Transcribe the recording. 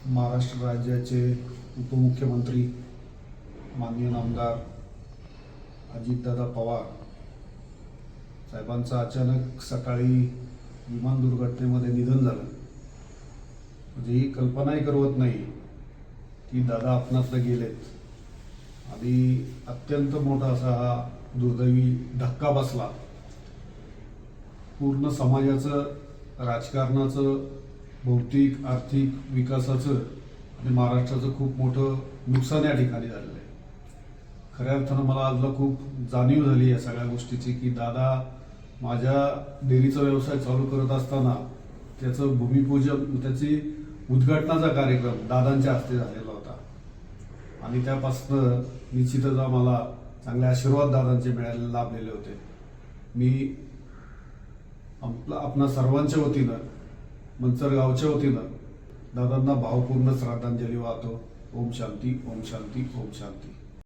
महाराष्ट्र राज्याचे उपमुख्यमंत्री माननीय नामदार अजितदादा पवार साहेबांचं अचानक सकाळी विमान दुर्घटनेमध्ये निधन झालं. म्हणजे ही कल्पनाही करवत नाही की दादा आपणातलं गेलेत आणि अत्यंत मोठा असा हा दुर्दैवी धक्का बसला. पूर्ण समाजाचं, राजकारणाचं, भौतिक आर्थिक विकासाचं आणि महाराष्ट्राचं खूप मोठं नुकसान या ठिकाणी झालेलं आहे. खऱ्या अर्थानं मला आजला खूप जाणीव झाली या सगळ्या गोष्टीची की दादा माझ्या डेअरीचा व्यवसाय चालू करत असताना त्याचं भूमिपूजन, त्याची उद्घाटनाचा कार्यक्रम दादांच्या हस्ते झालेला होता आणि त्यापासून निश्चितच आम्हाला चांगले आशीर्वाद दादांचे मिळायला लाभलेले होते. मी आपणा सर्वांच्या वतीनं, मंचर गावच्या वतीनं दादांना भावपूर्ण श्रद्धांजली वाहतो. ओम शांती, ओम शांती, ओम शांती.